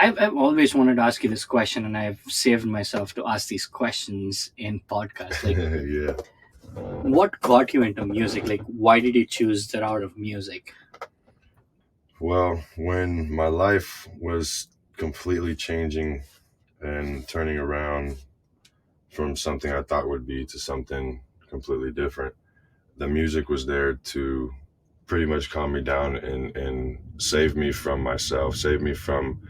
I've always wanted to ask you this question, and I've saved myself to ask these questions in podcasts. Like, Yeah. what got you into music? Like, why did you choose the route of music? Well, when my life was completely changing and turning around from something I thought would be to something completely different, the music was there to pretty much calm me down and save me from myself, save me from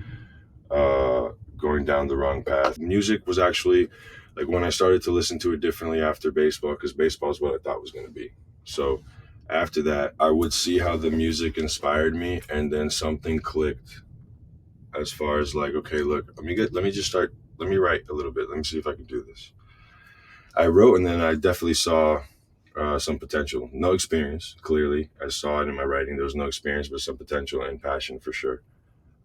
going down the wrong path. Music was actually like when I started to listen to it differently after baseball, because baseball is what I thought was going to be. So after that, I would see how the music inspired me, and then something clicked as far as like, okay, look, let me write a little bit. Let me see if I can do this. I wrote, and then I definitely saw some potential. No experience, clearly. I saw it in my writing. There was no experience, but some potential and passion for sure.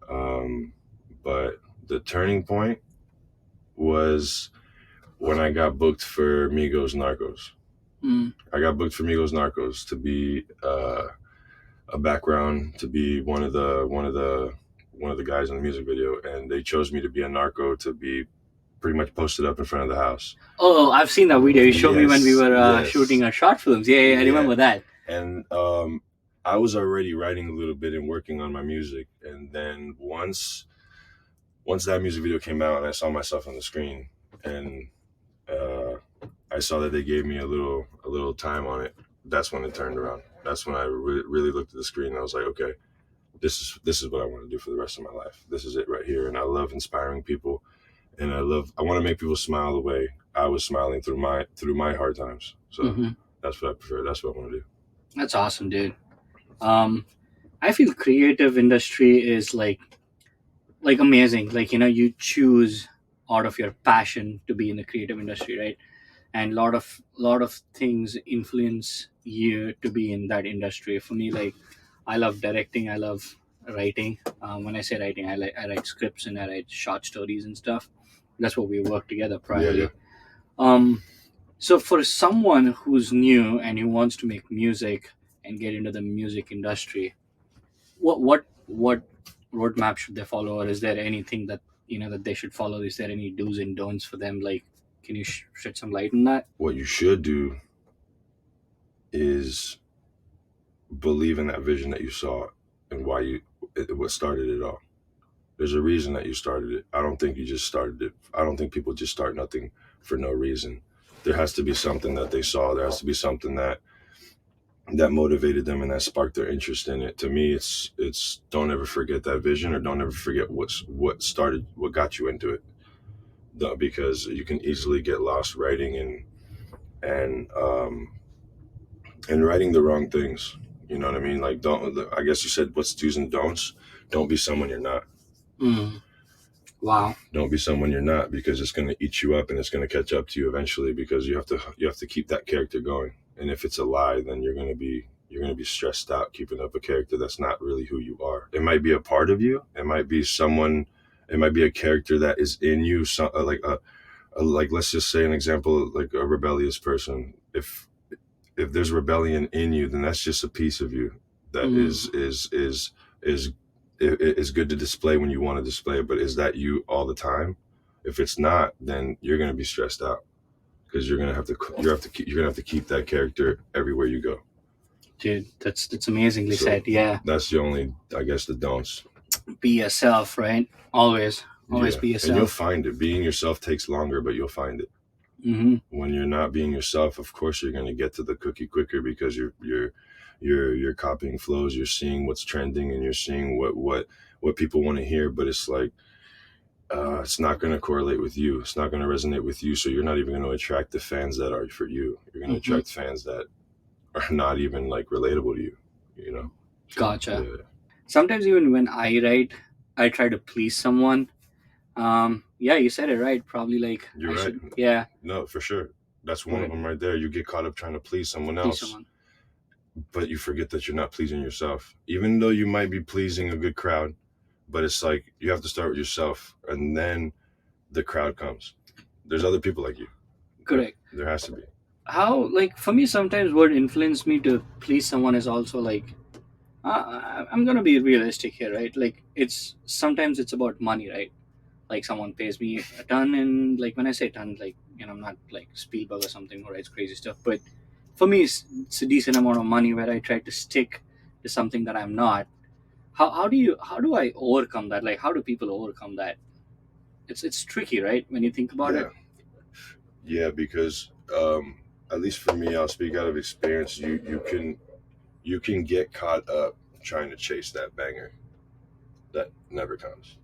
Um, but the turning point was when I got booked for Migos Narcos. Mm, I got booked for Migos Narcos to be a background, to be one of the guys in the music video, and they chose me to be a narco, to be pretty much posted up in front of the house. Oh, I've seen that video. You showed me when we Yes, were shooting yes, our short films. Yeah, yeah, I yeah. remember that. And I was already writing a little bit and working on my music, and then once that music video came out and I saw myself on the screen, and uh, I saw that they gave me a little time on it. That's when it turned around. That's when I really looked at the screen and I was like, okay, this is what I want to do for the rest of my life. This is it right here. And I love inspiring people, and I want to make people smile the way I was smiling through my hard times. So Hmm. that's what I prefer. That's what I want to do. That's awesome, dude. Um, I feel creative industry is like amazing. Like, you choose out of your passion to be in the creative industry, right? And lot of things influence you to be in that industry. For me, like, I love directing, I love writing. When I say writing, I write scripts and I write short stories and stuff. That's what we work together Yeah, yeah. primarily. So for someone who's new and who wants to make music and get into the music industry, what roadmap should they follow, or is there anything that that they should follow? Is there any do's and don'ts for them? Like, can you shed some light on that? What you should do is believe in that vision that you saw and what started it all. There's a reason that you started it. I don't think you just started it. I don't think people just start nothing for no reason. There has to be something that they saw. There has to be something that motivated them and that sparked their interest in it. To me, it's don't ever forget that vision, or don't ever forget what got you into it. Because you can easily get lost writing and and writing the wrong things. You know what I mean? Like, don't. I guess you said what's do's and don'ts. Don't be someone you're not. Mm, wow. Don't be someone you're not, because it's going to eat you up and it's going to catch up to you eventually, because you have to keep that character going. And if it's a lie, then you're going to be stressed out keeping up a character that's not really who you are. It might be a part of you. It might be a character that is in you. So, like, let's just say an example, like a rebellious person. If there's rebellion in you, then that's just a piece of you that Mm, is is good to display when you want to display it. But is that you all the time? If it's not, then you're going to be stressed out, because you're going to have to keep that character everywhere you go. dude, that's amazingly So said. Yeah, that's the only, I guess, the don'ts. be yourself, right? Always Yeah, be and you'll yourself. find it. Being yourself takes longer, but you'll find it. Hmm. When you're not being yourself, of course you're going to get to the cookie quicker, because you're copying flows, you're seeing what's trending, and you're seeing what people want to hear. But it's like, it's not going to correlate with you. It's not going to resonate with you. So you're not even going to attract the fans that are for you. You're going to Hmm. attract fans that are not even like relatable to you. You know. So Gotcha. yeah, Sometimes even when I write, I try to please someone. Yeah, you said it right. Probably like you're I right. should. Yeah, No, for sure. That's one of right. them right there. You get caught up trying to please someone Please else, someone. but you forget that you're not pleasing yourself. Even though you might be pleasing a good crowd, but it's like you have to start with yourself, and then the crowd comes. There's other people like you. Correct. There has to be. How, like, for me, sometimes what influenced me to please someone is also like I'm gonna be realistic here, right? Like it's sometimes it's about money, right? Like someone pays me a ton, and like when I say ton, like I'm not like Spielberg or something who writes crazy stuff, but for me, it's a decent amount of money where I try to stick to something that I'm not. How do I overcome that? Like how do people overcome that? It's tricky, right? When you think about it. Yeah, yeah, because at least for me, I'll speak out of experience. You can get caught up trying to chase that banger that never comes,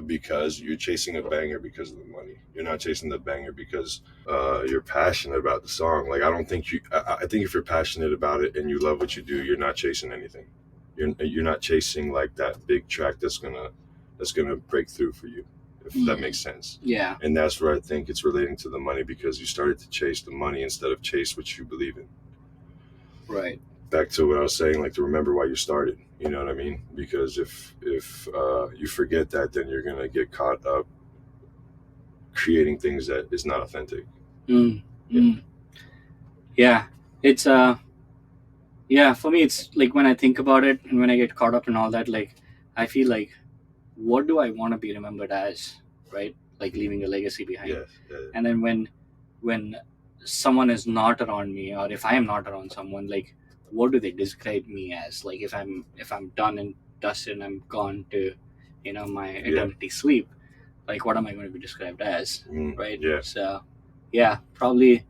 because you're chasing a banger because of the money. You're not chasing the banger because you're passionate about the song. Like I don't think you. I think if you're passionate about it and you love what you do, you're not chasing anything. You're not chasing like that big track that's gonna break through for you, if that Mm, makes sense. yeah. And that's where I think it's relating to the money, because you started to chase the money instead of chase what you believe in. Right. Back to what I was saying, like to remember why you started. You know what I mean? Because if you forget that, then you're gonna get caught up creating things that is not authentic. Mm, Yeah, mm. Yeah. It's yeah, for me it's like when I think about it and when I get caught up in all that, like I feel like what do I want to be remembered as, right? Like leaving a legacy behind. yes, And then when someone is not around me, or if I am not around someone, like what do they describe me as? Like if I'm done and dusted and I'm gone to my yeah, eternity sleep, like what am I going to be described as, right? yeah, So yeah, probably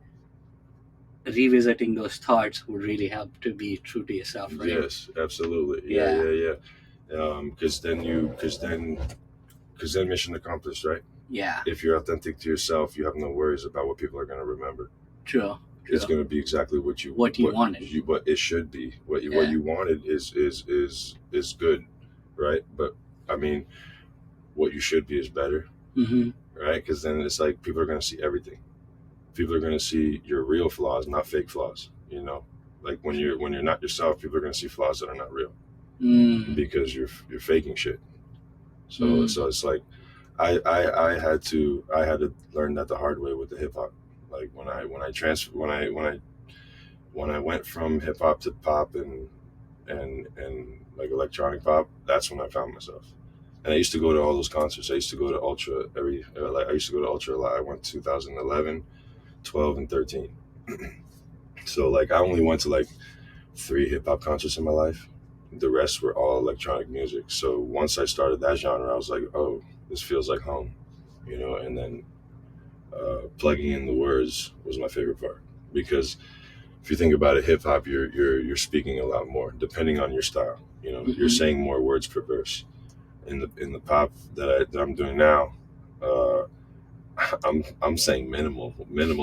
revisiting those thoughts would really help to be true to yourself, right? yes, absolutely, yeah, Yeah. yeah, yeah. Because then mission accomplished, right? Yeah. If you're authentic to yourself, you have no worries about what people are going to remember. True. It's True. going to be exactly What you wanted. what it should be. What Yeah. you wanted is good, right? But I mean, what you should be is better, Mm-hmm. right? Because then it's like people are going to see everything. People are going to see your real flaws, not fake flaws. You know, like when you're not yourself, people are going to see flaws that are not real, Mm. because you're faking shit. So Mm. it's like I had to learn that the hard way with the hip hop. Like when I transfer when I went from hip hop to pop and like electronic pop, that's when I found myself. And I used to go to all those concerts. I used to go to Ultra I used to go to Ultra a lot. I went 2011, 12, and 13. So like I only went to like three hip hop concerts in my life. The rest were all electronic music. So once I started that genre, I was like, oh, this feels like home, you know. And then plugging in the words was my favorite part, because if you think about it, hip hop, you're speaking a lot more depending on your style. You know, you're Mm-hmm. saying more words per verse. In the pop that I'm doing now, uh, I'm saying minimal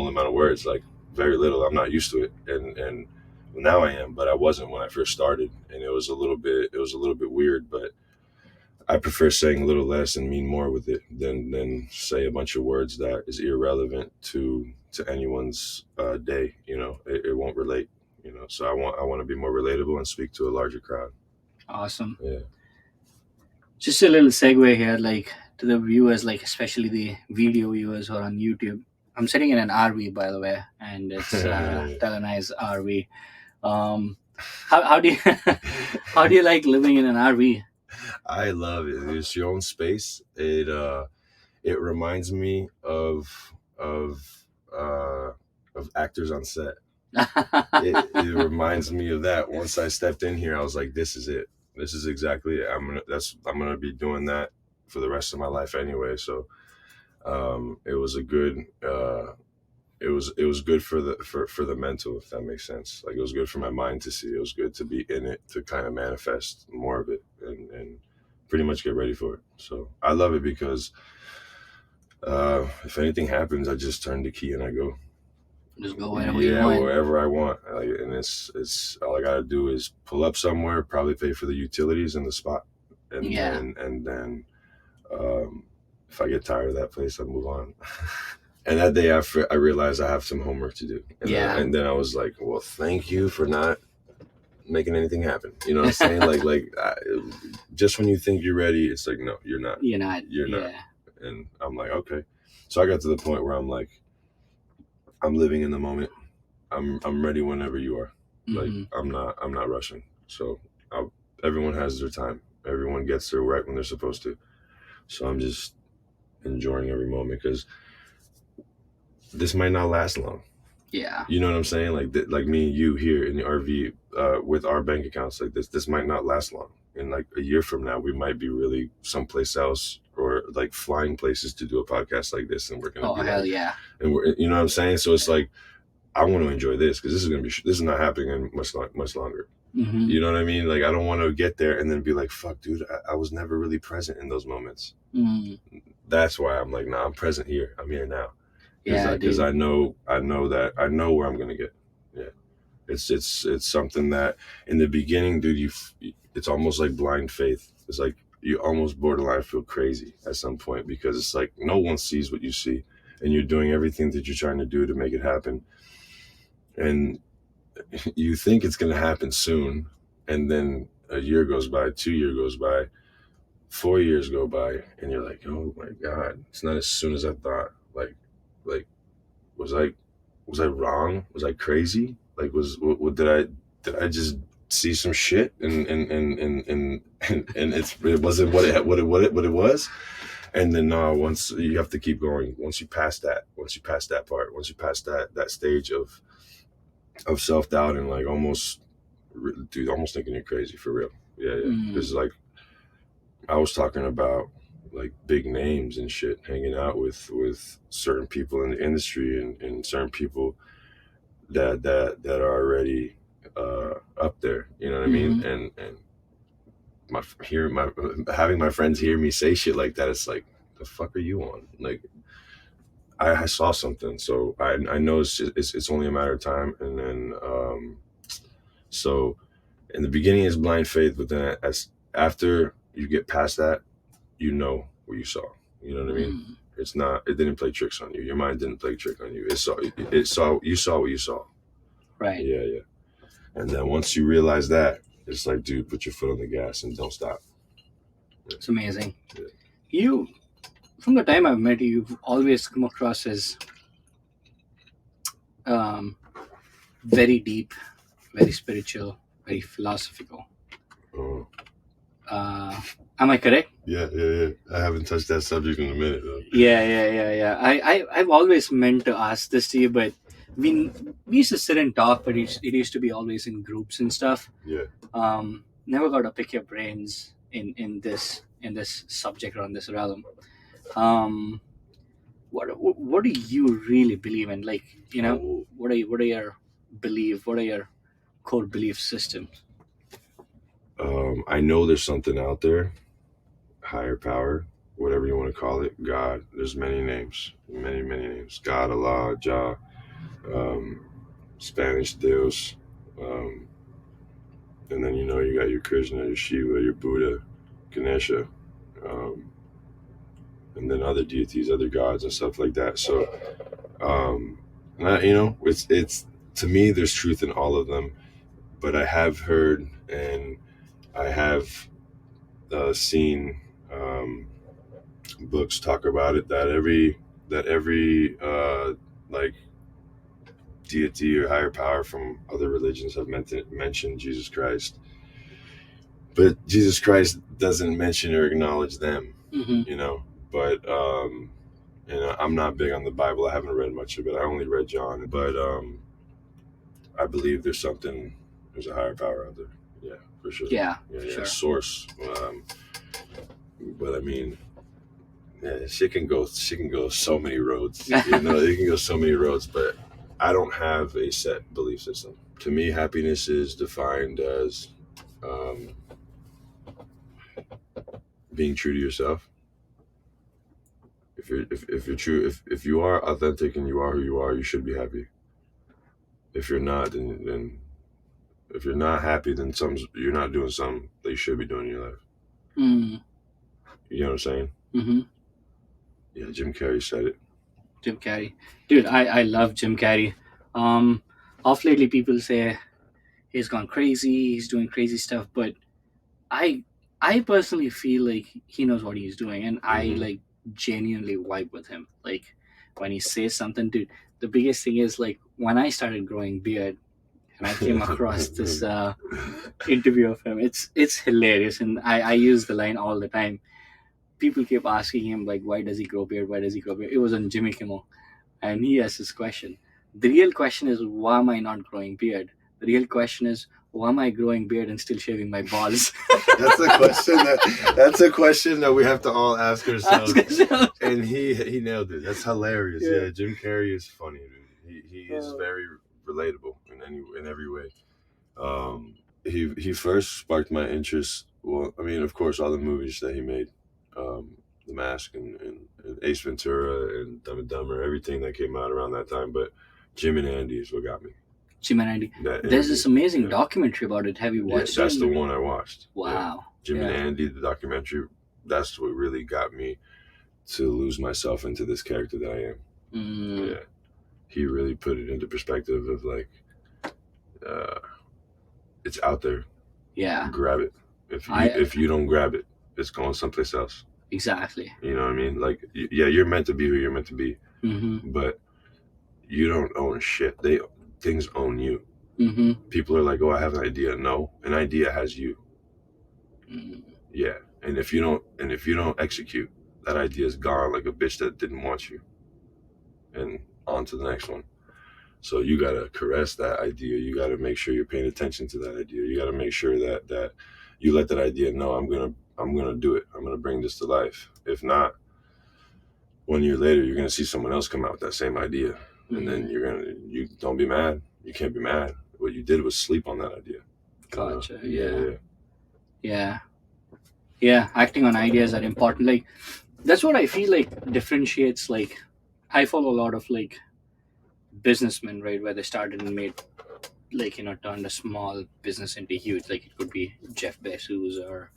amount of words, like very little. I'm not used to it, and now I am, but I wasn't when I first started, and it was a little bit weird. But I prefer saying a little less and mean more with it than say a bunch of words that is irrelevant to anyone's day. You know, it won't relate. You know, so I want to be more relatable and speak to a larger crowd. Awesome. Yeah. Just a little segue here, like to the viewers, like especially the video viewers who are on YouTube. I'm sitting in an RV, by the way, and it's Telenai's RV. How do you how do you like living in an RV? I love it. It's your own space. It reminds me uh, of actors on set. It reminds me of that. Once I stepped in here, I was like, "This is it. This is exactly it. I'm gonna be doing that for the rest of my life anyway." So it was a good. It was good for for the mental, if that makes sense. Like it was good for my mind to see. It was good to be in it, to kind of manifest more of it, and pretty much get ready for it. So I love it because if anything happens, I just turn the key and I go. Just go wherever you Yeah, want. wherever I want. Like, and it's all I gotta do is pull up somewhere, probably pay for the utilities and the spot, Yeah. and then um, if I get tired of that place, I move on. And that day after, I realized I have some homework to do, Yeah. and then I was like, well, thank you for not making anything happen. You know what I'm saying? Just when you think you're ready, it's like, no, you're not. You're not. You're not. Yeah. And I'm like, okay. So I got to the point where I'm like, I'm living in the moment. I'm ready whenever you are. Like Mm-hmm. I'm not rushing. So everyone has their time. Everyone gets there right when they're supposed to. So I'm just enjoying every moment because this might not last long. Yeah. You know what I'm saying? Like like me and you here in the RV with our bank accounts like this might not last long. And like a year from now, we might be really someplace else or like flying places to do a podcast like this, and we're gonna Oh be hell like, yeah. and we're, you know what I'm saying? So it's like I want to enjoy this because this is not happening in much longer. Mm-hmm. You know what I mean? Like I don't want to get there and then be like, fuck, dude, I was never really present in those moments. Mm. That's why I'm like, nah, I'm present here. I'm here now Yeah, because dude. I know where I'm gonna get. Yeah, it's something that in the beginning, dude, it's almost like blind faith. It's like you almost borderline feel crazy at some point because it's like no one sees what you see, and you're doing everything that you're trying to do to make it happen, and you think it's gonna happen soon, and then a year goes by, 2 year goes by, 4 years go by, and you're like, oh my god, it's not as soon as I thought. Like was I was I wrong? Was I crazy? Like what did I just see some shit and it wasn't what it was? And then once you have to keep going. Once you pass that part, once you pass that stage of self doubt and like almost, dude, almost thinking you're crazy for real. Yeah, yeah. Mm. Because like I was talking about like big names and shit, hanging out with certain people in the industry and certain people that are already up there. You know what I mean? Mm-hmm. And my having my friends hear me say shit like that, it's like, the fuck are you on? Like I saw something, so I know it's only a matter of time, and then so in the beginning it's blind faith, but then as after you get past that, you know what you saw. You know what I mean? Mm. It's not. It didn't play tricks on you. Your mind didn't play trick on you. It saw. You saw what you saw. Right. Yeah, yeah. And then once you realize that, it's like, dude, put your foot on the gas and don't stop. Yeah, It's amazing. yeah. You, from the time I've met you, you've always come across as um, very deep, very spiritual, very philosophical. Uh, Uh, am I correct? yeah, yeah, yeah. I haven't touched that subject in a minute though. Yeah. I've always meant to ask this to you, but we we used to sit and talk, but it used to be always in groups and stuff. Yeah. Never got to pick your brains in this subject or on this realm. Um, what do you really believe in? Like, Oh, what are your belief? What are your core belief systems? I know there's something out there, higher power, whatever you want to call it. God. There's many names, many names. God, Allah, Jah, um, Spanish Deus. Um, and then you got your Krishna, your Shiva, your Buddha, Ganesha, um, and then other deities, other gods, and stuff like that. So, and it's to me, there's truth in all of them. But I have heard and I have seen books talk about it that every like deity or higher power from other religions have mentioned Jesus Christ, but Jesus Christ doesn't mention or acknowledge them, Mm-hmm. you know. But I'm not big on the Bible. I haven't read much of it. I only read John, but I believe there's a higher power out there. Yeah, for sure. Yeah, Yeah, for yeah, sure. source. But I mean, yeah, she can go so many roads. You know, it can go so many roads. But I don't have a set belief system. To me, happiness is defined as um, being true to yourself. If you're true, if you are authentic and you are who you are, you should be happy. If you're not, then if you're not happy, then you're not doing something that you should be doing in your life. Mm. You know what I'm saying? Mm-hmm. Yeah, Jim Carrey said it. Jim Carrey, dude, I love Jim Carrey. Um, off lately, people say he's gone crazy, he's doing crazy stuff, but I I personally feel like he knows what he's doing, and I Hmm. like genuinely vibe with him. Like when he says something, dude. The biggest thing is like when I started growing beard, and I came across this interview of him. It's hilarious, and I use the line all the time. People keep asking him like, why does he grow beard? Why does he grow beard? It was on Jimmy Kimmel, and he asked this question. The real question is, why am I not growing beard? The real question is, why am I growing beard and still shaving my balls? That's a question that we have to all ask ourselves. Ask yourself. And he nailed it. That's hilarious. Yeah. Yeah, Jim Carrey is funny, dude. He is very relatable in every way. He first sparked my interest. Well, I mean, of course, all the movies that he made, The Mask and Ace Ventura and Dumb and Dumber, everything that came out around that time. But Jim and Andy is what got me. Jim and Andy. That There's interview. this amazing Yeah. documentary about it. Have you watched That's it? the one I watched. Yeah. Wow. Jim and Yeah. Andy, the documentary. That's what really got me to lose myself into this character that I am. Mm, Yeah, he really put it into perspective of like, it's out there. yeah, Grab it. If you don't grab it, it's going someplace else. exactly. You know what I mean? Like, yeah, you're meant to be who you're meant to be, Mm-hmm. but you don't own shit. Things own you. Mm-hmm. People are like, oh, I have an idea. No, an idea has you. Mm. Yeah, and if you don't execute, that idea is gone like a bitch that didn't want you. And on to the next one. So you gotta caress that idea. You gotta make sure you're paying attention to that idea. You gotta make sure that you let that idea know, I'm gonna do it. I'm gonna bring this to life. If not, 1 year later, you're gonna see someone else come out with that same idea, and then you don't be mad. You can't be mad. What you did was sleep on that idea. Gotcha. Yeah. Yeah. Acting on ideas are important. Like that's what I feel like differentiates. Like I follow a lot of like businessmen, right, where they started and made like turned a small business into huge. Like it could be Jeff Bezos or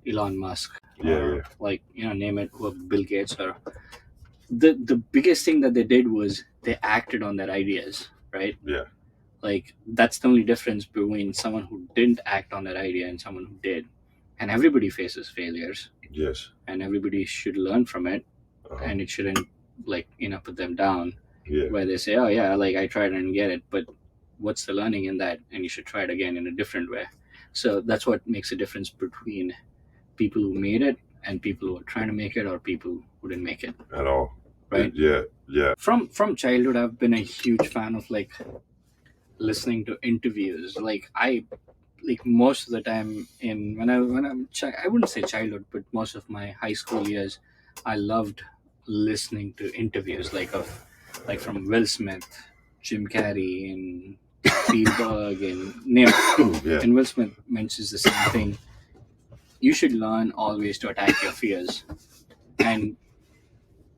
Elon Musk or like name it, who Bill Gates or the biggest thing that they did was they acted on their ideas, right? Yeah. Like that's the only difference between someone who didn't act on that idea and someone who did. And everybody faces failures. Yes. And everybody should learn from it. And it shouldn't like put them down. Yeah. Where they say, oh yeah, like I tried and didn't get it, but what's the learning in that? And you should try it again in a different way. So that's what makes a difference between people who made it and people who are trying to make it or people who didn't make it At all. right. Yeah. From childhood I've been a huge fan of like listening to interviews. Like I like most of the time I wouldn't say childhood, but most of my high school years I loved listening to interviews like from Will Smith, Jim Carrey, and Spielberg, and name it. Yeah. And Will Smith mentions the same thing. You should learn always to attack your fears, and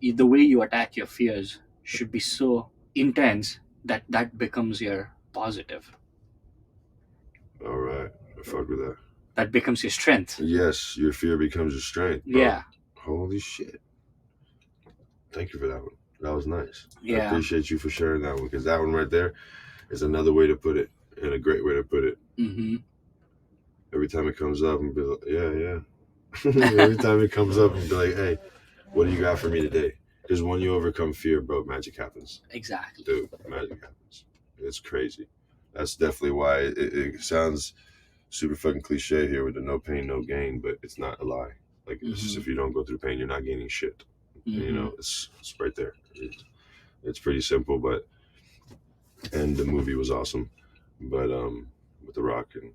the way you attack your fears should be so intense that becomes your positive. All right. I fuck with that. That becomes your strength. Yes, your fear becomes your strength. Bro. Yeah. Holy shit. Thank you for that one. That was nice. Yeah. I appreciate you for sharing that one, because that one right there is another way to put it, and a great way to put it. Mm-hmm. Every time it comes up and be like, yeah. Every time it comes up and be like, hey, what do you got for me today? Because when you overcome fear, bro, magic happens. Exactly. Dude, magic happens. It's crazy. That's definitely why it sounds super fucking cliche here with the no pain, no gain, but it's not a lie. Like, it's just, if you don't go through pain, you're not gaining shit. Mm-hmm. It's right there. It's pretty simple, and the movie was awesome. But with The Rock and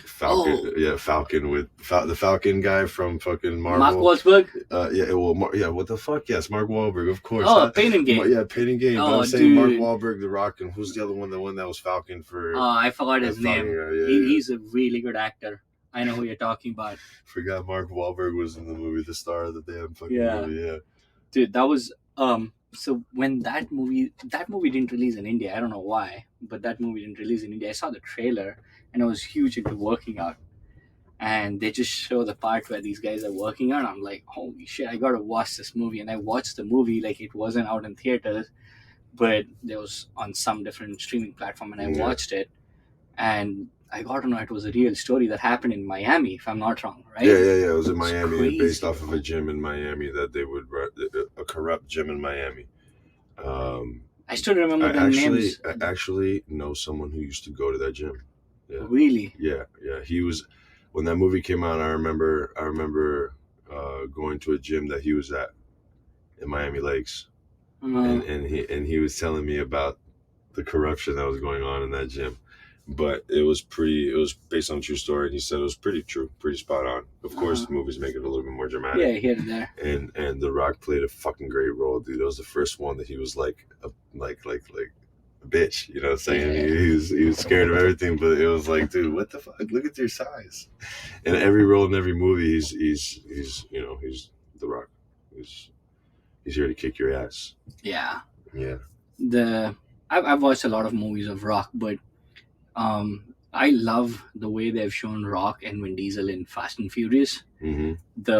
Falcon, Falcon with the Falcon guy from fucking Marvel. Mark Wahlberg. What the fuck? Yes, Mark Wahlberg, of course. Oh, Pain and Gain. Yeah, Pain and Gain. Oh, I'm saying Mark dude. Wahlberg, The Rock, and who's the other one? The one that was Falcon for. Oh, I forgot his name. Yeah. He's a really good actor. I know who you're talking about. Forgot Mark Wahlberg was in the movie, the star of the damn fucking movie. Yeah. Dude, that was so when that movie didn't release in India, I don't know why, but that movie didn't release in India. I saw the trailer and I was huge into working out. And they just show the part where these guys are working out. I'm like, holy shit, I gotta watch this movie. And I watched the movie, like it wasn't out in theaters, but it was on some different streaming platform, and I watched it. And I got to know it was a real story that happened in Miami, if I'm not wrong, right? Yeah. It was in Miami, crazy, based off of a gym in Miami that they would run, a corrupt gym in Miami. I still remember I the actually names. I actually know someone who used to go to that gym. Yeah, Really? yeah. He was when that movie came out. I remember going to a gym that he was at in Miami Lakes, Uh, and he was telling me about the corruption that was going on in that gym. But it was based on a true story, and he said it was pretty true, pretty spot on. Of uh, course, movies make it a little bit more dramatic. yeah, here and there. And The Rock played a fucking great role, dude. It was the first one that he was like a bitch, you know what I'm saying? Yeah, He was scared of everything, but it was like, dude, what the fuck? Look at your size. And every role in every movie, he's The Rock. He's he's here to kick your ass. yeah. Yeah. The I've watched a lot of movies of Rock, but I love the way they've shown Rock and Vin Diesel in Fast and Furious. hmm The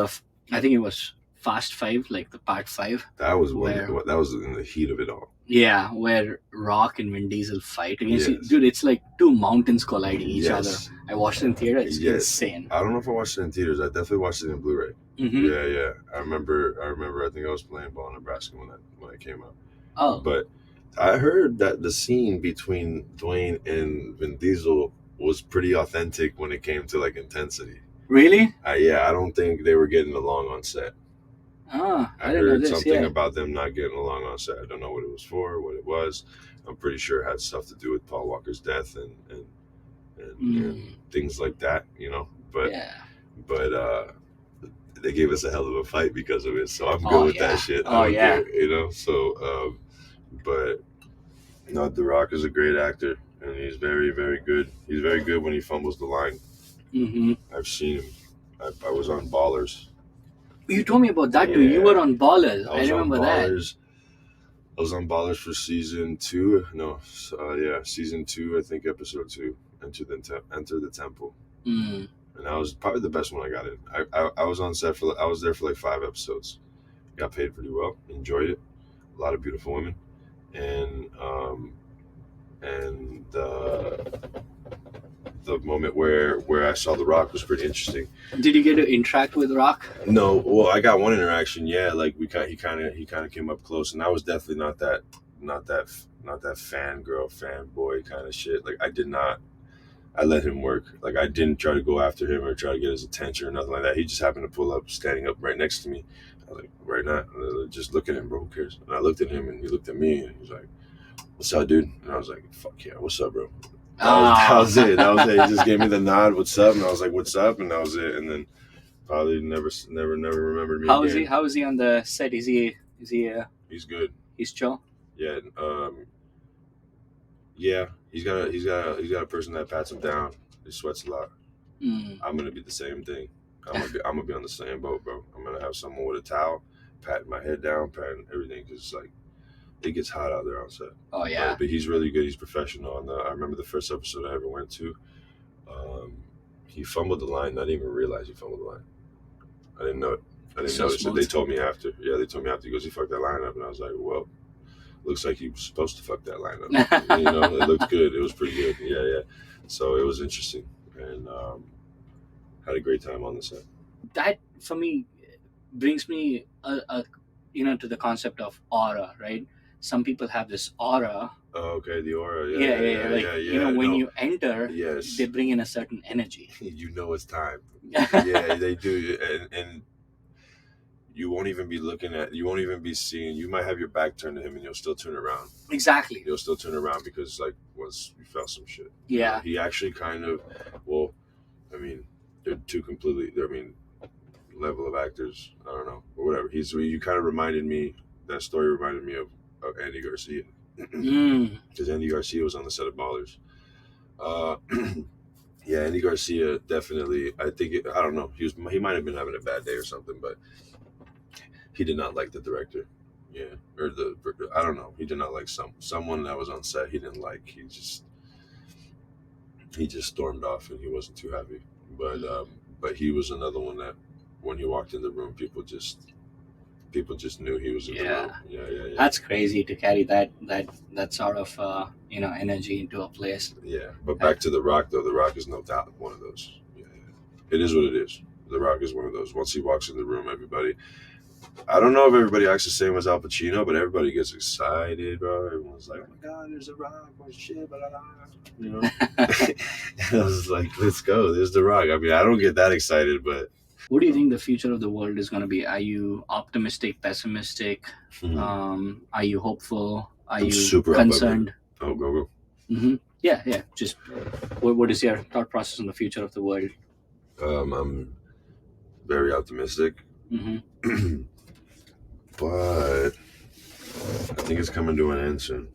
I think it was Fast Five, like the part five, That was where that was in the heat of it all. yeah, where Rock and Vin Diesel fight against Yes. dude. It's like two mountains colliding each other. Yes. I watched it in theater. It's Yes. insane. I don't know if I watched it in theaters. I definitely watched it in Blu-ray. Mm-hmm. Yeah, yeah. I remember. I think I was playing ball in Nebraska when it came out. Oh, But I heard that the scene between Dwayne and Vin Diesel was pretty authentic when it came to like intensity. really? Yeah, I don't think they were getting along on set. Ah, I I didn't know heard this. something Yeah. about them not getting along on set. I don't know what it was for, what it was. I'm pretty sure it had stuff to do with Paul Walker's death and Mm, things like that, But yeah. but they gave us a hell of a fight because of it, so I'm good Oh with that yeah. shit. I Oh don't yeah. care. So, but no, The Rock is a great actor, and he's very, very good. He's very good when he fumbles the line. Mm-hmm. I've seen him. I was on Ballers. You told me about that too. You were Yeah, on Ballers. I I was on remember that. Ballers. I was on Ballers for season two. No, yeah, season two. I think episode two. Enter the Temple, Mm. and that was probably the best one I got in. I was on set for. I was there for like 5 episodes. Got paid pretty well. Enjoyed it. A lot of beautiful women, and the moment where I saw The Rock was pretty interesting. Did you get to interact with Rock? No, well, I got one interaction. Yeah, like he kind of came up close, and I was definitely not that fangirl fanboy kind of shit. Like I did not. I let him work. Like I didn't try to go after him or try to get his attention or nothing like that. He just happened to pull up, standing up right next to me. I was like, right now, just look at him, bro. Who cares? And I looked at him, and he looked at me, and he was like, "What's up, dude?" And I was like, "Fuck yeah, what's up, bro?" That Ah. was it. That was it. He just gave me the nod, "What's up?" And I was like, "What's up?" And that was it. And then probably never remembered me How is again. he? How is he on the set? Is he? Is he? He's good. He's chill. Yeah. Yeah. He's got a person that pats him down. He sweats a lot. Mm. I'm gonna be the same thing. I'm gonna be on the same boat, bro. I'm gonna have someone with a towel, patting my head down, patting everything, because it's like it gets hot out there on set. Oh yeah. But he's really good. He's professional. And I remember the first episode I ever went to. Um, he fumbled the line. I didn't even realize he fumbled the line. I didn't know it. I didn't So notice it. smooth. They told me after. Yeah, they told me after. He goes, "He fucked that line up," and I was like, "Well, looks like he was supposed to fuck that line up." It looked good. It was pretty good. Yeah, yeah. So it was interesting, and had a great time on the set. That for me brings me to the concept of aura, right? Some people have this aura. Oh, okay, the aura. Yeah, Yeah, yeah, yeah, yeah, like yeah, yeah. when No, you enter, yes. they bring in a certain energy. You know it's time. Yeah, they do, and you won't even be you won't even be seeing. You might have your back turned to him, and you'll still turn around. Exactly. You'll still turn around because like once you felt some shit. Yeah. He actually kind of, well, I mean, they're two completely. Level of actors. I don't know, or whatever. You kind of reminded me. That story reminded me of Andy Garcia. Mm. Because Andy Garcia was on the set of Ballers. Uh, yeah, Andy Garcia definitely. I think I don't know. He might have been having a bad day or something, but he did not like the director. Yeah, or I don't know. He did not like someone that was on set. He didn't like. He just stormed off, and he wasn't too happy. But he was another one that when he walked in the room, people just knew he was in the room. Yeah. That's crazy to carry that sort of energy into a place. Yeah, but back to The Rock though. The Rock is no doubt one of those. Yeah. It is what it is. The Rock is one of those. Once he walks in the room, everybody. I don't know if everybody acts the same as Al Pacino, but everybody gets excited, bro. Everyone's like, "Oh my god, there's a rock, oh shit, blah, blah, blah." You know. And I was like, "Let's go, there's the rock." I mean, I don't get that excited, but What do you think the future of the world is going to be? Are you optimistic, pessimistic? Are you hopeful? Are I'm you super up, brother. concerned? Oh, go. Yeah, yeah. Just what is your thought process on the future of the world? I'm very optimistic, Hmm. but I think it's coming to an end soon.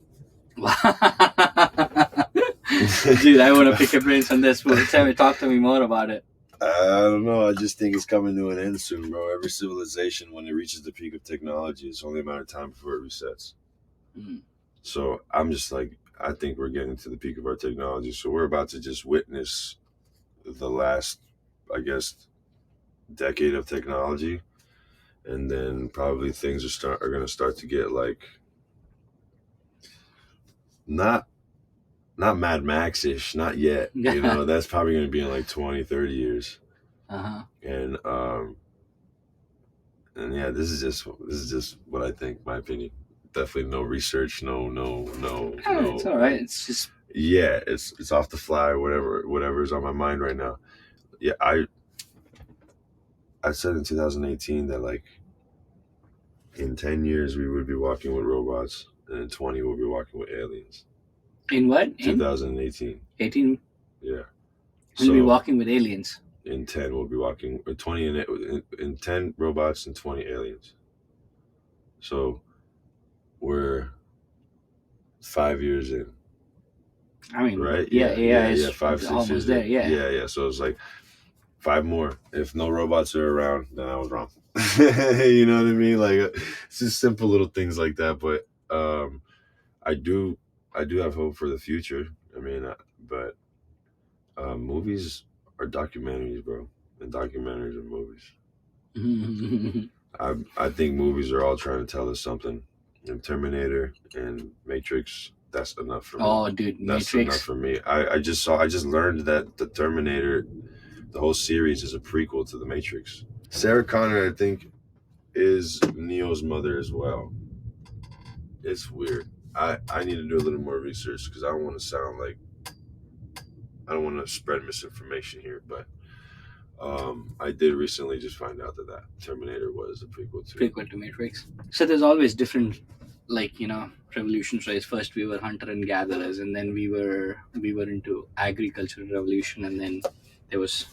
Dude, I want to pick your brains on this. Talk to me more about it. I don't know. I just think it's coming to an end soon, bro. Every civilization, when it reaches the peak of technology, it's only a matter of time before it resets. Mhm. So I'm just like, I think we're getting to the peak of our technology. So we're about to just witness the last, I guess, decade of technology, and then probably things are going to start to get like not not Mad Max ish, not yet. You know, that's probably going to be in like 20, 30 years. Uh-huh. And and yeah, this is just what I think, my opinion. Definitely no research, Yeah, it's all right. It's just Yeah, it's off the fly, whatever is on my mind right now. Yeah, I said in 2018 that like in 10 years we would be walking with robots, and in 20 we'll be walking with aliens. in what? In 2018, 18, yeah. we'll be So walking with aliens. in 10 we'll be walking 20 in 10 robots and 20 aliens. So we're 5 years in, I mean, but right? yeah, AI Yeah. is 5, 6 years almost there. in. Yeah. Yeah. So it's like five more. If no robots are around, then I was wrong. You know what I mean? Like it's just simple little things like that. But I do, I do have hope for the future. I mean, but movies are documentaries, bro, and documentaries are movies. I think movies are all trying to tell us something. And Terminator and Matrix, that's enough for me. Oh, dude, That's enough Matrix. for me. I just learned that the Terminator, the whole series is a prequel to the Matrix. Sarah Connor, I think, is Neo's mother as well. It's weird. I need to do a little more research because I don't want to sound like I don't want to spread misinformation here, but I did recently just find out that Terminator was a prequel to. Prequel to Matrix. So there's always different, like revolutions. Right? First we were hunter and gatherers, and then we were into agricultural revolution, and then there was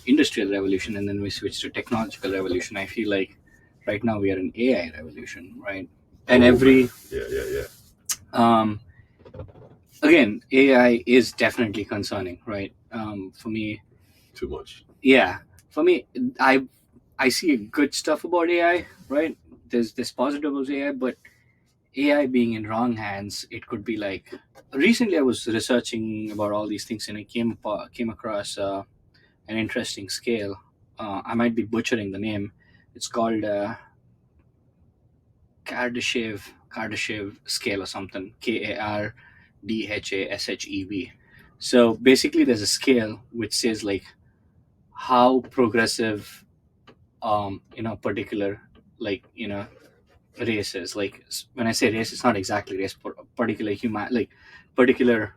industrial revolution, and then we switched to technological revolution. I feel like right now we are in AI revolution, right? And Oh man, every yeah. um, again, AI is definitely concerning, right? For me, Too much. yeah, for me, I I see good stuff about AI, right? There's positive about AI, but AI being in wrong hands, it could be like. Recently, I was researching about all these things, and I came across an interesting scale. I might be butchering the name. It's called Kardashev scale or something. Kardhashhev. So basically, there's a scale which says like how progressive, particular, like races. Like when I say race, it's not exactly race. Particular human, like particular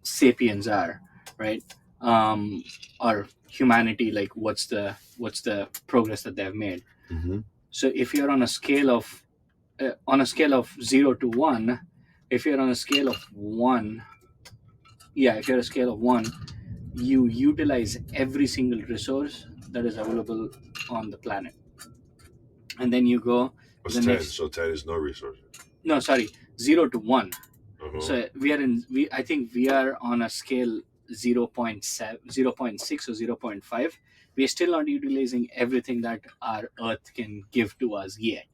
sapiens are, right? Um, or humanity, like what's the progress that they've made. Mm-hmm. So if you're on a scale of 0 to 1, if you're on a scale of 1, yeah, if you're a scale of 1, you utilize every single resource that is available on the planet, and then you go to What's the 10? next. So 10 is no resources. No, sorry, 0 to 1. Uh-huh. So I think we are on a scale 0.7, 0.6 or 0.5. We are still not utilizing everything that our earth can give to us yet,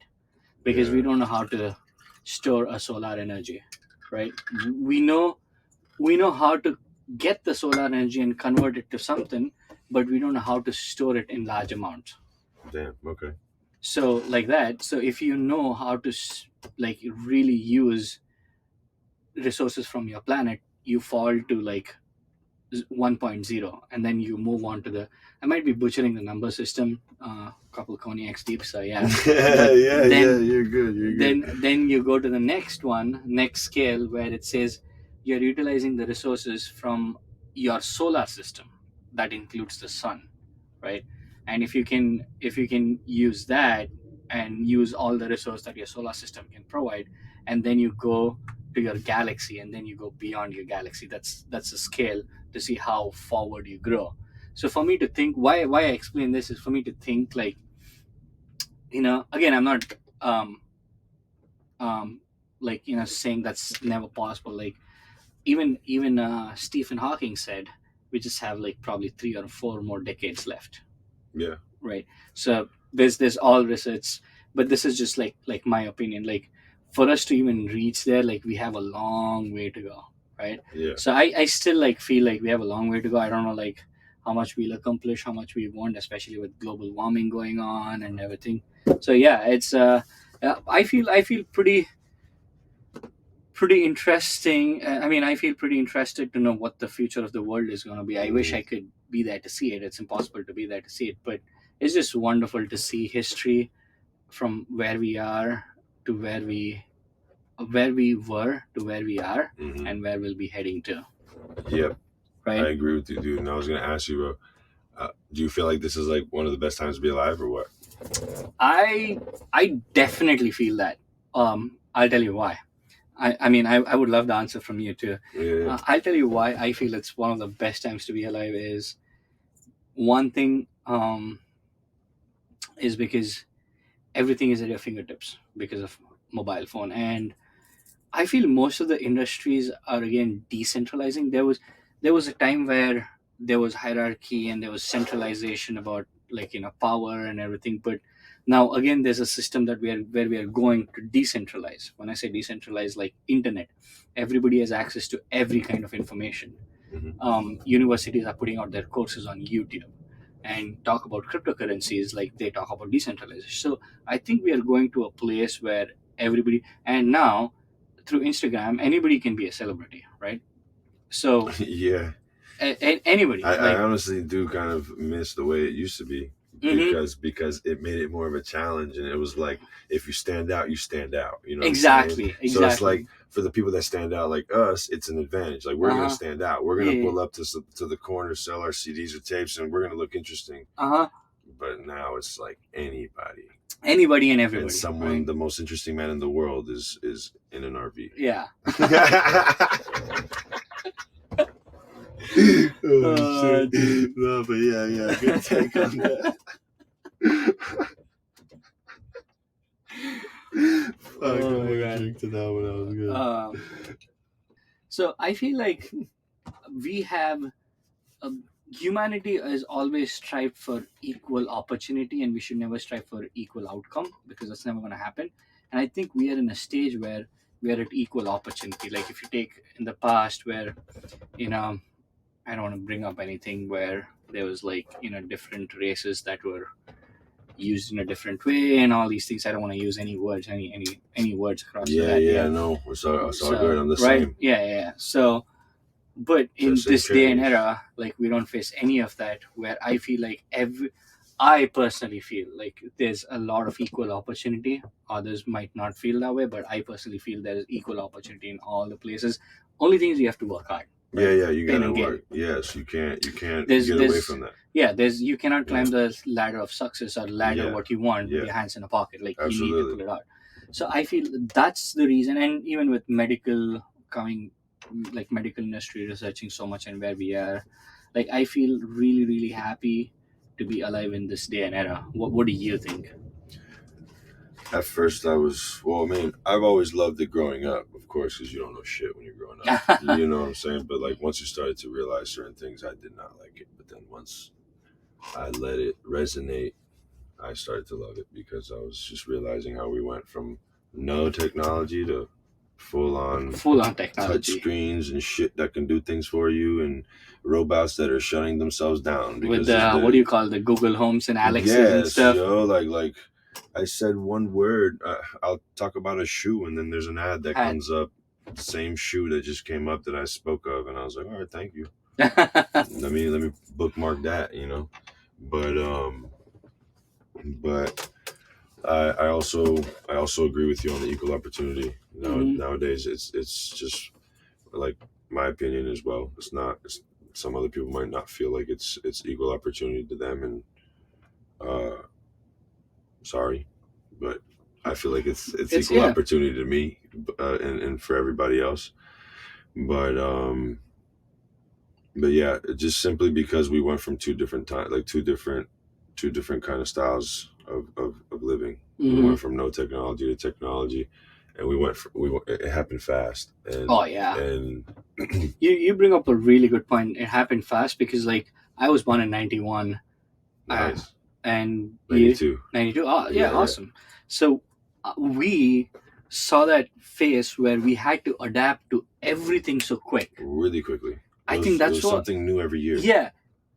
because we Yeah. don't know how to store a solar energy, right? We know how to get the solar energy and convert it to something, but we don't know how to store it in large amounts. Damn. Okay. So like that, so if you know how to like really use resources from your planet, you fall to like 1.0, and then you move on to the, I might be butchering the number system, couple cognacs deep, so yeah. Yeah, But yeah, then you're good. You're good. then you go to the next scale, where it says you're utilizing the resources from your solar system. That includes the sun, right? And if you can use that and use all the resource that your solar system can provide, and then you go to your galaxy, and then you go beyond your galaxy, that's a scale to see how forward you grow. So for me to think, why I explain this is for me to think, like, again, I'm not um um saying that's never possible. Like, even Stephen Hawking said we just have like probably 3 or 4 more decades left, Yeah, right? So there's all research, but this is just like my opinion. Like, for us to even reach there, like, we have a long way to go, right? yeah. So I still like feel like we have a long way to go. I don't know, like, how much we'll accomplish, how much we want, especially with global warming going on and everything. So yeah, it's I feel pretty interesting. I mean, I feel pretty interested to know what the future of the world is going to be. I wish Hmm. I could be there to see it. It's impossible to be there to see it, but it's just wonderful to see history from where we are to where we were to where we are, Hmm. and where we'll be heading to, Yep, I right? agree with you, dude. And I was gonna ask you, do you feel like this is like one of the best times to be alive, or what? I I definitely feel that. I'll tell you why. I mean, I would love the answer from you too. Yeah, I'll tell you why I feel it's one of the best times to be alive. Is one thing, is because everything is at your fingertips because of mobile phone. And I feel most of the industries are again decentralizing. There was a time where there was hierarchy and there was centralization about, like, power and everything. But now again, there's a system that we are going to decentralize. When I say decentralize, like internet, everybody has access to every kind of information. yeah. Hmm. Universities are putting out their courses on YouTube and talk about cryptocurrencies, like they talk about decentralization. So I think we are going to a place where everybody, and now through Instagram, anybody can be a celebrity, right? So Yeah, anybody, I like, honestly do kind of miss the way it used to be, hmm, because it made it more of a challenge, and it was like if you stand out, you stand out. You know what I'm saying? exactly, So it's exactly. like for the people that stand out like us, it's an advantage. Like we're Uh gonna huh. stand out. We're gonna Yeah. pull up to the corner, sell our CDs or tapes, and we're gonna look interesting. Uh huh. But now it's like anybody Anybody and and everybody, someone, right? the most interesting man in the world is in an RV. Yeah. Oh shit! Dude. No, but yeah, yeah, good take on that. Fuck, I'm Oh my gonna god. drink to that one. That was good. Um, so I feel like we have humanity has always strived for equal opportunity, and we should never strive for equal outcome, because that's never going to happen. And I think we are in a stage where we are at equal opportunity. Like, if you take in the past, where, you know I don't want to bring up anything where there was, like, different races that were used in a different way and all these things. I don't want to use any words, any words across to Yeah, that. yeah, Yeah. no, it's all good. So, I'm the right, same. yeah, yeah, yeah. So, but in Just ain't this day and changed. era, like, we don't face any of that, where I feel like I personally feel like there's a lot of equal opportunity. Others might not feel that way, but I personally feel there is equal opportunity in all the places. Only thing is, you have to work hard, Yeah, right? yeah, you Pain gotta and gain. work. Yes, you can't there's get away there's from that. yeah, there's you cannot Yeah, climb the ladder of success or ladder yeah, what you want with yeah, your hands in a pocket. Like, you need to absolutely. pull it out. So I feel that's the reason. And even with medical coming, like, medical industry researching so much and where we are, like, I feel really, really happy to be alive in this day and era. What do you think? At first, I was, well, I mean, I've always loved it growing up, of course, because you don't know shit when you're growing up. You know what I'm saying? But like once you started to realize certain things, I did not like it. But then once I let it resonate, I started to love it because I was just realizing how we went from no technology to full on Full on touch technology, screens and shit that can do things for you, and robots that are shutting themselves down with because there's the, what do the you call, the Google Homes and Alexas and yes, stuff. yo, like I said one word, I'll talk about a shoe, and then there's an ad that Had comes up, same shoe that just came up that I spoke of, and I was like, all right, thank you. Let me bookmark that, but I also agree with you on the equal opportunity. Hmm. Nowadays, it's just like my opinion as well. Some other people might not feel like it's equal opportunity to them, and uh, sorry, but I feel like it's It's equal yeah. opportunity to me, and for everybody else. But yeah, just simply because we went from two different times, like two different kind of styles of living. We Hmm. went from no technology to technology, and it happened fast, Oh and yeah. and You bring up a really good point. It happened fast because like I was born in 91, uh, nice. and you 92. 92. Oh yeah, Yeah, yeah. awesome. So we saw that phase where we had to adapt to everything so quick. Really quickly. It I think was it that's was what. something new every year. Yeah,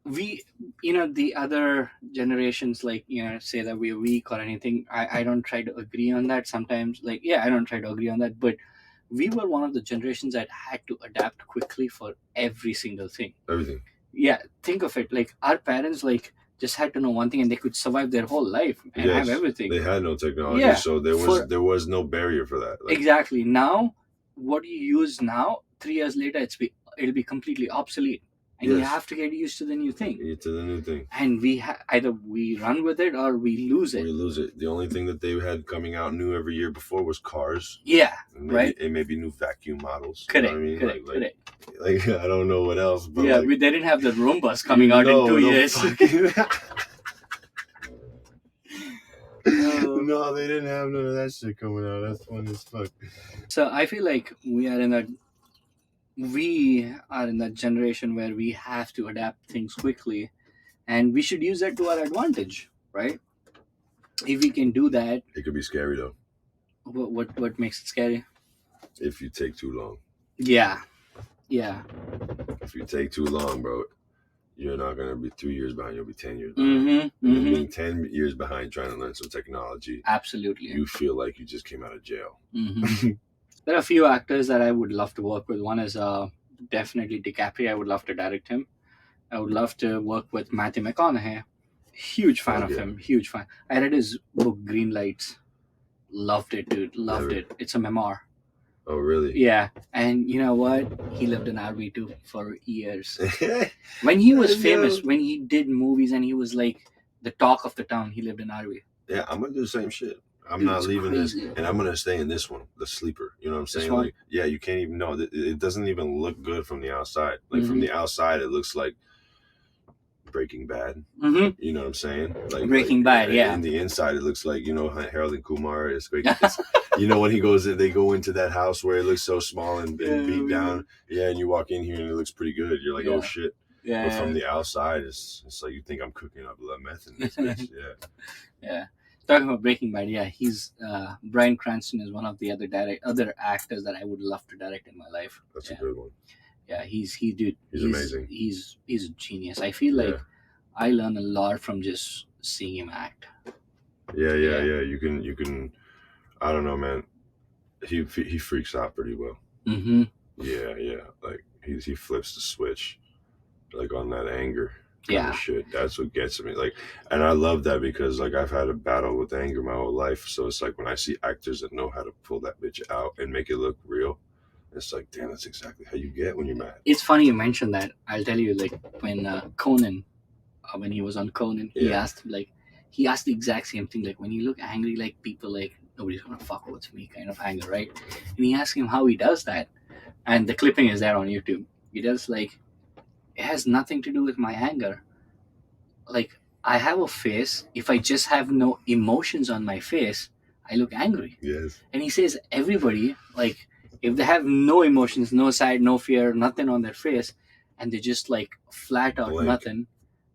we, the other generations, like, say that we're weak or anything. I don't try to agree on that sometimes. Like, yeah, I don't try to agree on that, but we were one of the generations that had to adapt quickly for every single thing. Everything. Yeah, think of it, like our parents like just had to know one thing and they could survive their whole life and have Yes, everything. they had no technology, Yeah, so there was for there was no barrier for that. Like, exactly. Now what you use now, 3 years later, it'll be completely obsolete, and you yes, have to get used to the new thing. to the new thing. And either we run with it or we lose it. We lose it. The only thing that they had coming out new every year before was cars, Yeah, and right. maybe new vacuum models. You know what I Correct, mean? Like correct, like correct. like I don't know what else, but Yeah, like they didn't have the Roombas coming you out in know, two no years. fucking Uh, no, they didn't have none of that shit coming out. That's funny as fuck. so I feel like we are in that generation where we have to adapt things quickly, and we should use that to our advantage, right? If we can do that, It could be scary though what makes it scary? if you take too long. Yeah, yeah. If you take too long, bro, you're not gonna be 2 years behind. You'll be 10 years behind. Mm-hmm. And then being Mm-hmm. 10 years behind trying to learn some technology, Absolutely. you feel like you just came out of jail. Mm-hmm. There are a few actors that I would love to work with. One is definitely DiCaprio. I would love to direct him. I would love to work with Matthew McConaughey. Huge fan Fuck of yeah. him. Huge fan. I read his book Green Lights. Loved it, dude. Loved Never. it. It's a memoir. Oh, really? Yeah, and you know what? He lived in RV too for years. When he was Yo. famous, when he did movies and he was like the talk of the town, he lived in RV. Yeah, I'm gonna do the same shit. I'm Dude, not it's leaving this, crazy. and I'm gonna stay in this one, the sleeper. You know what I'm This saying? one. Like, yeah, you can't even know. It doesn't even look good from the outside. Like from Mm-hmm. the outside, it looks like Breaking Bad. Mm-hmm. You know what I'm saying? Like Breaking Bad, in yeah. the inside, it looks like Harold and Kumar. It's like when they go into that house where it looks so small and beat down. Yeah, and you walk in here and it looks pretty good. You're like, oh Yeah, shit. But yeah, from the outside, it's like you think I'm cooking up meth in this yeah. bitch. Yeah, Yeah. Talking about Breaking Bad, yeah, he's Bryan Cranston is one of the other actors that I would love to direct in my life. that's a Yeah, good one. yeah, he dude, He's amazing. he's a genius. I feel Yeah, like I learn a lot from just seeing him act. yeah. Yeah. You can. I don't know, man. He freaks out pretty well. Mm-hmm. Yeah. Like he flips the switch like on that anger kind of Yeah. shit. That's what gets me. Like, and I love that because like I've had a battle with anger my whole life. So it's like when I see actors that know how to pull that bitch out and make it look real, it's like, damn, that's exactly how you get when you're mad. It's funny you mentioned that. I'll tell you, like when Conan, when he was on Conan, Yeah, he asked the exact same thing. Like when you look angry, like people like nobody's gonna fuck with me, kind of anger, right? And he asked him how he does that, and the clipping is there on YouTube. He does like it has nothing to do with my anger. Like I have a face. If I just have no emotions on my face, I look angry. yes, And he says everybody, like if they have no emotions, no side, no fear, nothing on their face, and they just like flat out blank, nothing,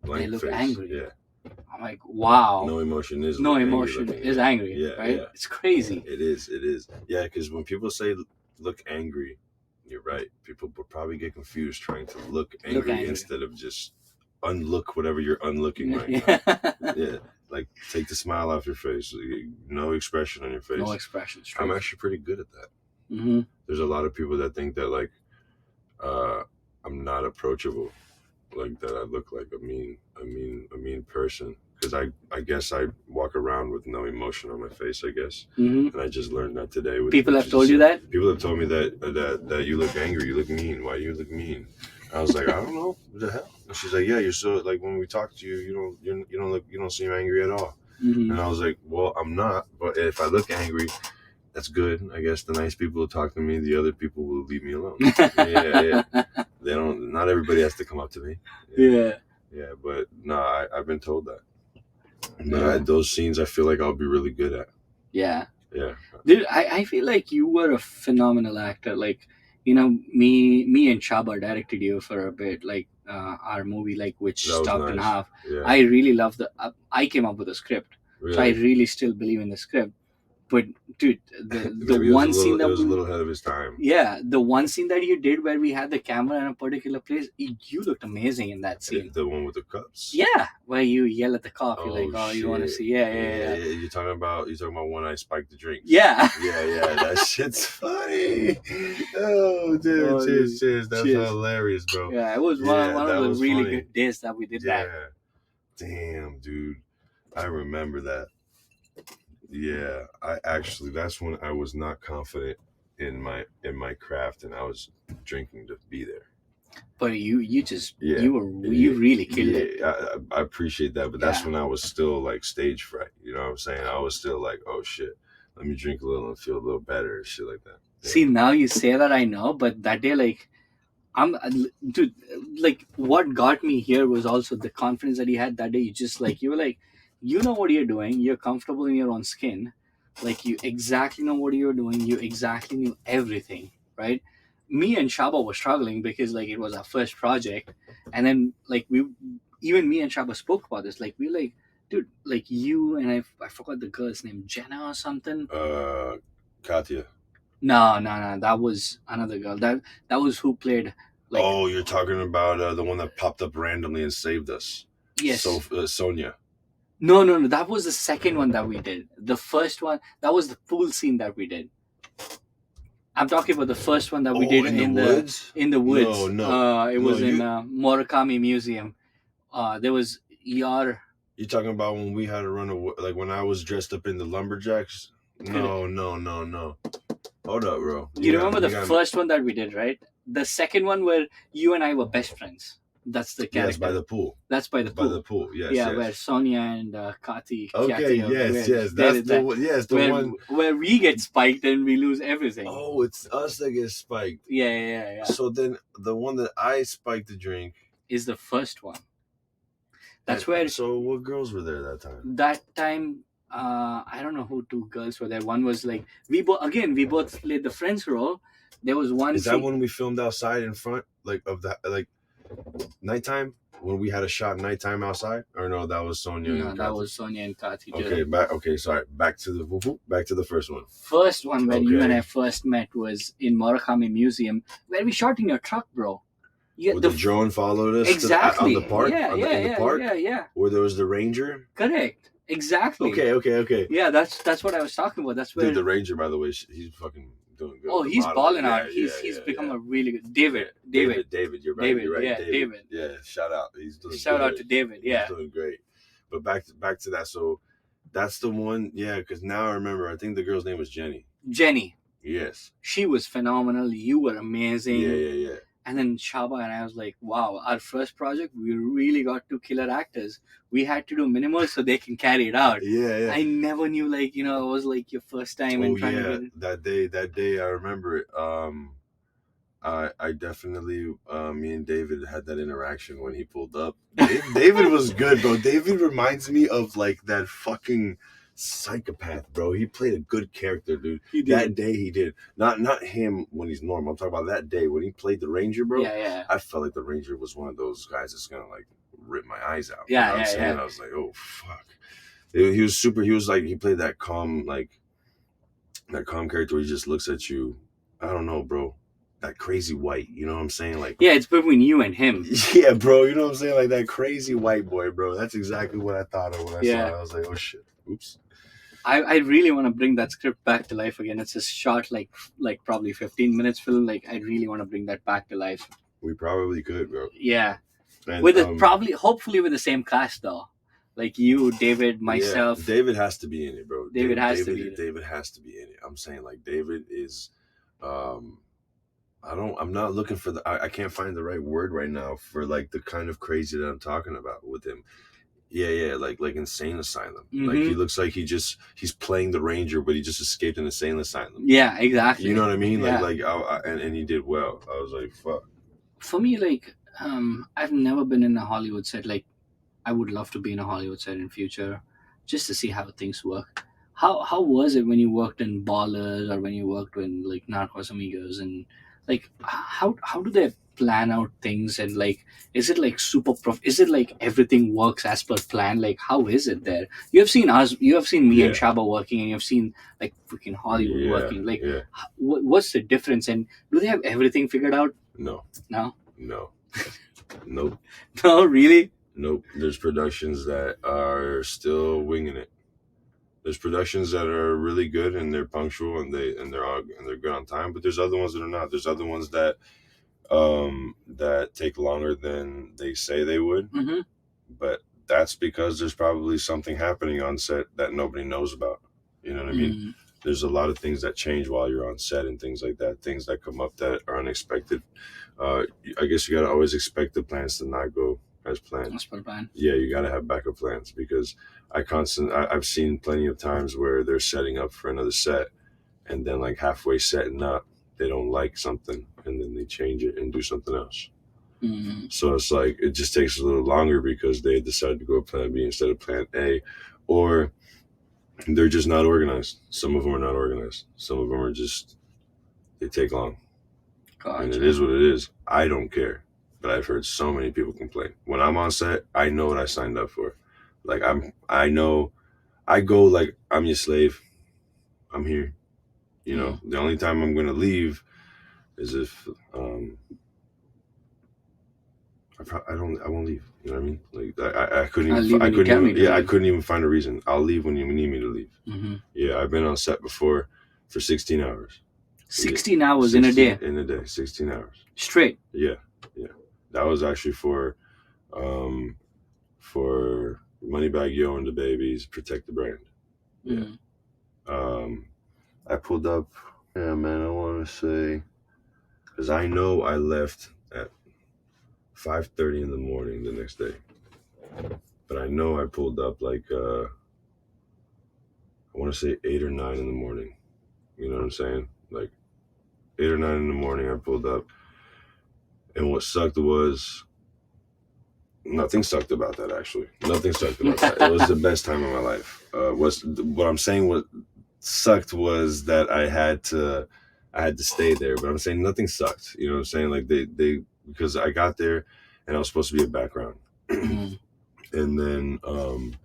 they blank look face. angry. Yeah, I'm like, wow, no emotion is no angry emotion looking. is Yeah, angry, yeah, right? yeah. It's crazy. It is. Yeah, because when people say look angry, you're right. People will probably get confused trying to look Look angry angry. instead of just unlook whatever you're unlooking right now. Yeah. Yeah, like take the smile off your face. No expression on your No face. expression, I'm straight. actually pretty good at that. Mm-hmm. There's a lot of people that think that like uh, I'm not approachable, like that I look like a mean person, because I guess I walk around with no emotion on my face, I guess. Hmm. And I just learned that today with People what have you just told you said. that. People have told me that you look angry, you look mean. Why do you look mean? I was like, I don't know, what the hell. And she's like, yeah, you're so, like, when we talk to you, you don't seem angry at all. Hmm. And I was like, well, I'm not, but if I look angry, that's good. I guess the nice people will talk to me. The other people will leave me alone. Yeah, yeah. They don't. Not everybody has to come up to me. Yeah, Yeah. yeah. But no, I've been told that. But Yeah. those scenes, I feel like I'll be really good at. Yeah. Yeah, Dude, I feel like you were a phenomenal actor. Like, me and Chaba directed you for a bit, like our movie, like which that was stopped in nice. half. Yeah, I really love I came up with a script, so I really. really still believe in the script. But dude, the Maybe it was a one scene little. It that was a we, little ahead of his time. yeah, the one scene that you did where we had the camera in a particular place, you looked amazing in that scene. The one with the cups. Yeah, where you yell at the cop, you're like, Oh "Oh, you want to shit! see?" Yeah, yeah, Yeah, yeah, yeah. You talking about when I spiked the drinks? yeah. Yeah, yeah. That shit's funny. Oh, dude, Oh, cheers, dude. cheers. That's Cheers. hilarious, bro. Yeah, it was Yeah, one of that the was really funny. good days that we did that. Yeah. Damn, dude. I remember that. Yeah, I actually that's when I was not confident in my craft, and I was drinking to be there. But you just Yeah, you yeah, really killed it. yeah. I appreciate that, but that's Yeah. when I was still like stage fright. You know what I'm saying? I was still like, oh shit, let me drink a little and feel a little better and shit like that. Yeah. See, now you say that I know, but that day, like, dude, like, what got me here was also the confidence that you had that day. You were like, you know what you're doing. You're comfortable in your own skin. Like, you exactly know what you're doing. You exactly knew everything, right? Me and Shaba were struggling because, like, it was our first project. And then, like, even me and Shaba spoke about this. Like, we were like, dude, like, you and I forgot the girl's name, Jenna or something. Katya. No, no, no. That was another girl. That was who played, like, Oh, you're talking about the one that popped up randomly and saved us. So yes. Sonia. No, no, no. That was the second one that we did. The first one, that was the pool scene that we did. I'm talking about the first one that we Oh, did in the woods? in the No, woods. no, It no. was in Murakami Museum. There was your You talking about when we had to run away? Like when I was dressed up in the lumberjacks? No, no, no, no. Hold up, bro. You remember the You got me. first one that we did, right? The second one where you and I were best friends. That's the Yes, by character. the pool. That's by the By the pool. pool. Yes, Yeah, where yes. Sonia and Okay. Kathy, Yes, where yes. they That's did that. the one. Where we get spiked and we lose everything. Oh, it's us that gets spiked. Yeah, yeah, yeah, yeah. So then the one that I spiked the drink. Is the first one. That's where So what girls were there that time? that time. I don't know who two girls were there. One was like we both played the friends role. There was one. Is that when we filmed outside in front, like of the like nighttime when we had a shot nighttime outside? Or no, that was Sonia No, and that Kathy. was Sonia and Kathy. Okay, back. Okay, sorry. Back to the first one. First one where you and Okay. I first met was in Murakami Museum, where we shot in your truck, bro. Yeah, With the drone followed us exactly. on the park, Yeah, in yeah, the yeah, park, yeah, yeah. where there was the ranger. Correct. Exactly. Okay. Yeah, that's what I was talking about. That's where. Dude, the ranger, by the way, he's fucking doing good. Oh, with the he's modeling. balling out. Yeah, He's become yeah. a really good David. David, you're right. David, You're right. yeah, David. Yeah, shout out. He's doing Shout good. out to David. Yeah. He's doing great. But back to that. So that's the one. Yeah, because now I remember. I think the girl's name was Jenny. Jenny. Yes. She was phenomenal. You were amazing. Yeah. And then Shaba and I was like, wow, our first project, we really got two killer actors. We had to do minimal so they can carry it out. Yeah. I never knew, like, it was like your first time and trying to get it. That day, I remember it. I definitely, me and David had that interaction when he pulled up. David was good, bro. David reminds me of like that fucking psychopath, bro. He played a good character, dude. He did. That day he did. Not him when he's normal. I'm talking about that day when he played the Ranger, bro. Yeah. I felt like the Ranger was one of those guys that's gonna like rip my eyes out. Yeah, you know what I'm saying? yeah. I was like, oh fuck. He was super. He was like he played that calm character where he just looks at you. I don't know, bro. That crazy white, you know what I'm saying? Like, yeah, it's between you and him. Yeah, bro, you know what I'm saying? Like that crazy white boy, bro. That's exactly what I thought of when I saw it. I was like, oh shit, oops. I really want to bring that script back to life again. It's a short, like probably 15 minutes film. Like, I really want to bring that back to life. We probably could, bro. Yeah, And with it probably, hopefully, with the same cast though, like you, David, yeah, myself. David has to be in it, bro. David has to be David there. David has to be in it. I'm saying like David is um I'm not looking for I can't find the right word right now for like the kind of crazy that I'm talking about with him. Yeah, yeah, like insane asylum. Like he Mm-hmm. looks like he's playing the ranger, but he just escaped an insane asylum. Yeah, You know exactly. what I mean? Yeah. And he did well. I was like, fuck. For me, like, I've never been in a Hollywood set. Like, I would love to be in a Hollywood set in future, just to see how things work. How was it when you worked in Ballers, or when you worked in like Narcos Amigos, and like how do they plan out things, and like, is it like is it like everything works as per plan? Like, how is it there? You have seen us, you have seen me and Yeah, Shaba working, and you've seen like freaking Hollywood yeah, working. Like, yeah. what's the difference, and do they have everything figured out No, now? no, nope, No, really. nope. There's productions that are still winging it. There's productions that are really good and they're punctual and they're good on time, but there's other ones that are not. There's other ones that take longer than they say they would, Mm-hmm. but that's because there's probably something happening on set that nobody knows about. You know what I mean? Mm, There's a lot of things that change while you're on set and things like that, things that come up that are unexpected. I guess you got to always expect the plans to not go as planned. that's per plan. Yeah, you got to have backup plans because I've seen plenty of times where they're setting up for another set and then like halfway setting up, they don't like something and then they change it and do something else. Mm, So it's like it just takes a little longer because they decided to go plan B instead of plan A, or they're just not organized. Some of them are not organized. Some of them are just they take long, and it gotcha. is what it is. I don't care, but I've heard so many people complain. When I'm on set, I know what I signed up for. Like I know I go like I'm your slave. I'm here. You Mm. know, the only time I'm gonna leave is if I won't leave. You know what I mean? Like I couldn't I'll even leave I when you couldn't tell even me to yeah I leave. couldn't even find a reason. I'll leave when you need me to leave. Hmm. Yeah, I've been on set before for 16 hours. Yeah, 16 hours in a 16 day in a day, 16 hours. straight. Yeah, yeah. That was actually um for Moneybag Yo and the Babies, Protect the Brand. Yeah. Mm. Um, I pulled up. Yeah, man. I want to say because I know I left at 5:30 in the morning the next day, but I know I pulled up like I want to say 8 or 9 in the morning. You know what I'm saying? Like 8 or 9 in the morning, I pulled up, and what sucked was nothing sucked about that. Actually, nothing sucked about that. It was the best time of my life. Was what I'm saying? What sucked was that I had to stay there. But I'm saying nothing sucked. You know what I'm saying? Like they because I got there, and I was supposed to be a background, Mm. and then um,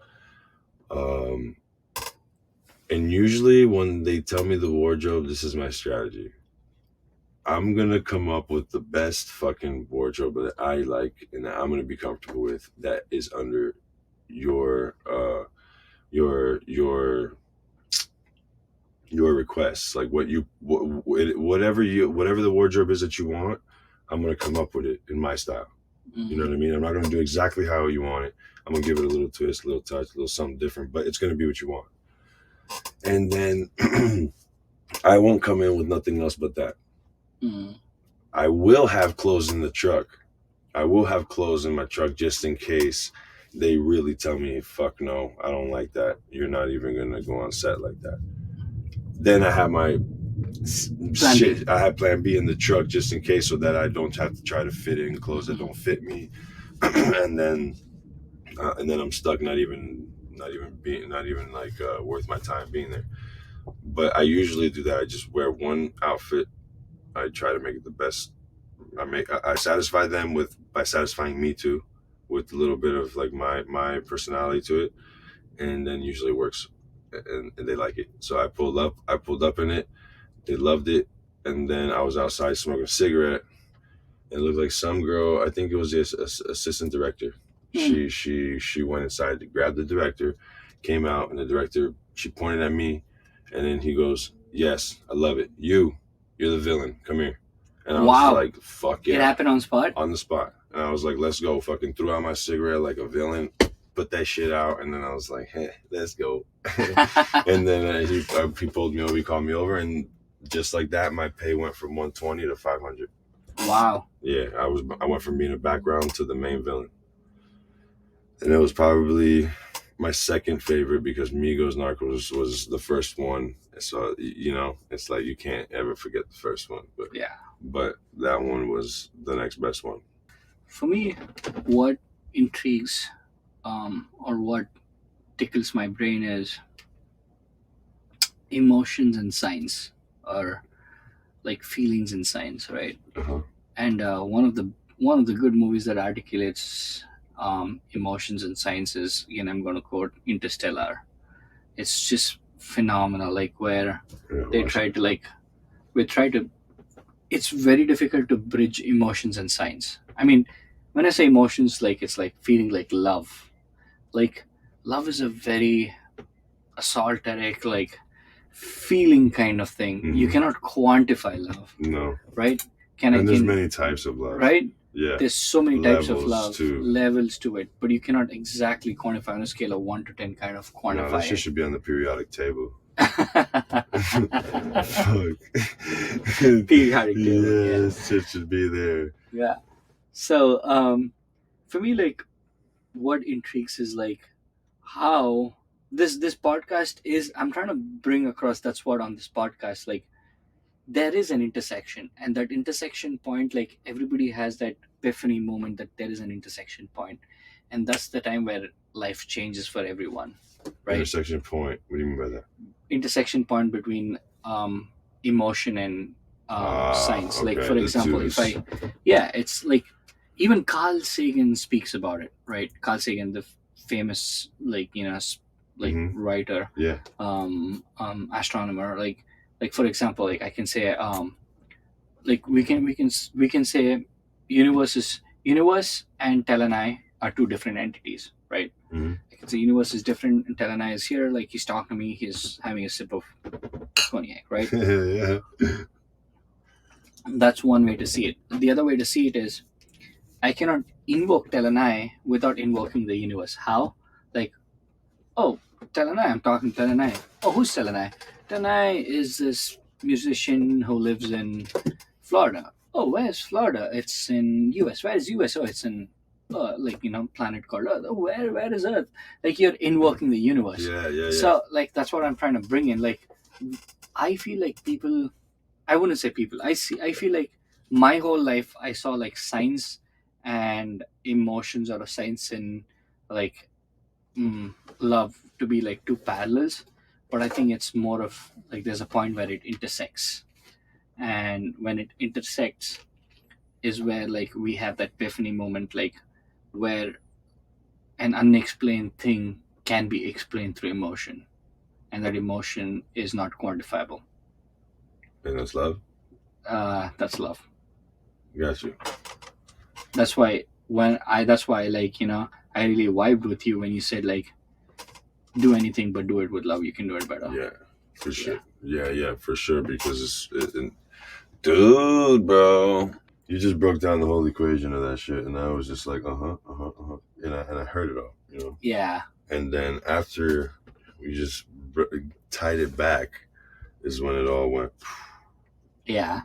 and usually when they tell me the wardrobe, this is my strategy. I'm gonna come up with the best fucking wardrobe that I like and that I'm gonna be comfortable with. That is under your your your your requests, like whatever the wardrobe is that you want. I'm gonna come up with it in my style. You know Mm. what I mean? I'm not gonna do exactly how you want it. I'm gonna give it a little twist, a little touch, a little something different, but it's gonna be what you want. And then I won't come in with nothing else but that. Mm. I will have clothes in the truck. I will have clothes in my truck just in case they really tell me, fuck no, I don't like that. You're not even gonna go on set like that. Then I have my Plan B. shit. I have plan B in the truck just in case so that I don't have to try to fit in clothes that Hmm. don't fit me. And then I'm stuck not even like worth my time being there. But I usually do that. I just wear one outfit. I try to make it the best. I satisfy them with by satisfying me too, with a little bit of like my personality to it, and then usually works, and they like it. So I pulled up in it. They loved it, and then I was outside smoking a cigarette. And it looked like some girl. I think it was the assistant director. Mm. She went inside to grab the director, came out, and the director she pointed at me, and then he goes, "Yes, I love it. You're the villain. Come here." And I was Wow. like, fuck It yeah, happened on spot. on the spot. And I was like, let's go. Fucking threw out my cigarette like a villain, put that shit out, and then I was like, hey, let's go. And then he pulled me over, he called me over, and just like that, my pay went from 120 to 500. Wow. Yeah, I went from being a background to the main villain, and it was probably my second favorite because Migos Narcos was the first one. So it's like you can't ever forget the first one, Yeah. but that one was the next best one. For me, what intrigues or what tickles my brain is emotions and science, or like feelings and science, right? Uh-huh. And one of the good movies that articulates emotions and science is, again, I'm going to quote Interstellar. It's just phenomenal, like where Yeah, they watch try it. to like we try to it's very difficult to bridge emotions and science. I mean, when I say emotions, like it's like feeling like love. Like love is a very esoteric, like feeling kind of thing. You Mm-hmm. cannot quantify love, No, right? Can I and there's can many types of love. right? Yeah, There's so many types of levels love, too. levels to it, but you cannot exactly quantify on a scale of 1 to 10, kind of No, that quantify shit it. should be on the periodic table. Fuck. Periodic table, Yeah, yeah. this shit should be there. Yeah. So for me, like what intrigues is like how this podcast is, I'm trying to bring across that's what on this podcast, like there is an intersection, and that intersection point, like everybody has that epiphany moment that there is an intersection point, and that's the time where life changes for everyone, right? Intersection point. What do you mean by that? Intersection point between emotion and Ah, science, like okay. for The example, if twos. I yeah, it's like even Carl Sagan speaks about it, right? Carl Sagan, the famous, like like Mm-hmm. writer, Yeah. astronomer, like for example, like I can say like we can say universe and Telenai are two different entities, right? Mm-hmm. Like the universe is different and Telenai is here, like he's talking to me, he's having a sip of cognac, right? Yeah. That's one way to see it. The other way to see it is I cannot invoke Telenai without invoking the universe. How? Like, oh, Telenai, I'm talking Telenai. Oh, who's Telenai? Telenai is this musician who lives in Florida. Oh, where's Florida? It's in US. Where is US? Oh, it's in like planet called Earth. Oh, where is Earth? Like you're invoking the universe. Yeah. Yeah. Yeah. So like that's what I'm trying to bring in. Like I feel like people. I wouldn't say people. I feel like my whole life I saw like science and emotions, or a science and like love to be like two parallels. But I think it's more of like there's a point where it intersects, and when it intersects is where like we have that epiphany moment, like where an unexplained thing can be explained through emotion, and that emotion is not quantifiable. And that's love. That's love. Got you. That's why like I really vibed with you when you said like do anything but do it with love, you can do it better. Yeah, for Yeah. sure. Yeah, for sure. Because dude, bro, you just broke down the whole equation of that shit, and I was just like, and I heard it all, Yeah. And then after we just tied it back, is when it all went. Yeah.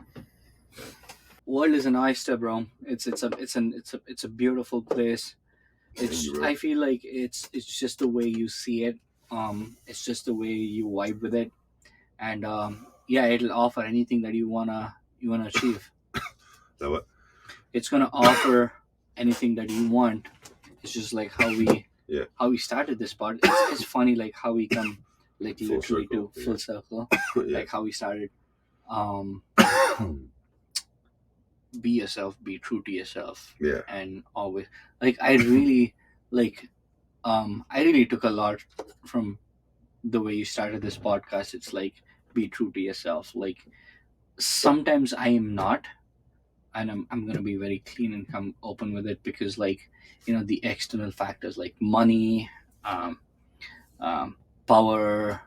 World is an oyster, bro. It's a beautiful place. Thank It's you, bro. I feel like it's just the way you see it. It's just the way you vibe with it, and yeah, it'll offer anything that you wanna achieve. That what? It's gonna offer anything that you want. It's just like how we Yeah. how we started this part. It's funny like how we come like Full literally circle. to full circle, Yeah. like how we started. Um, be yourself, be true to yourself, Yeah. and always like like I really took a lot from the way you started this podcast. It's like be true to yourself. Like sometimes I am not, and I'm gonna be very clean and come open with it, because like the external factors like money, um, power,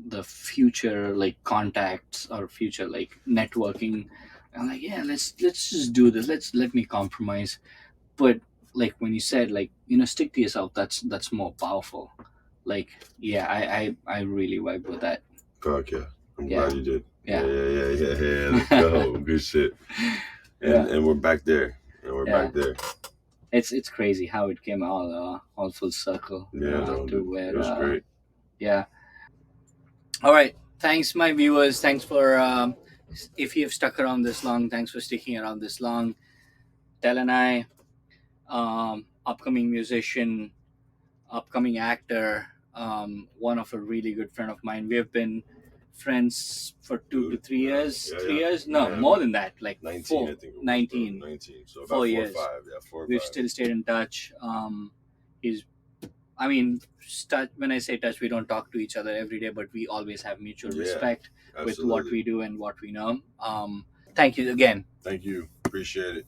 the future like contacts or future like networking, I'm like, yeah, let's just do this. Let me compromise. But like when you said, like, stick to yourself, that's more powerful. Like, yeah, I really vibe with that. Fuck yeah. I'm Yeah, glad you did. Yeah, yeah, yeah, yeah, yeah, yeah. Let's go. Good shit. And yeah, and we're back there. And we're yeah. back there. It's crazy how it came all full circle, Yeah, no, to dude. It where, was great. yeah. All right. Thanks, my viewers. Thanks for, if you've stuck around this long. Thanks for sticking around this long. Tel and I, upcoming musician, upcoming actor, one of a really good friend of mine. We have been friends for two to Dude, three years. yeah, Three yeah. years? No, Yeah, more than that. Like 19, four, I think it was, bro. 19, 19. So about four 4 or 5. years. Yeah, 4 or We've 5. still stayed in touch. He's I mean, when I say touch, we don't talk to each other every day, but we always have mutual Yeah, respect with what absolutely. we do and what we know. Thank you again. Thank you. Appreciate it.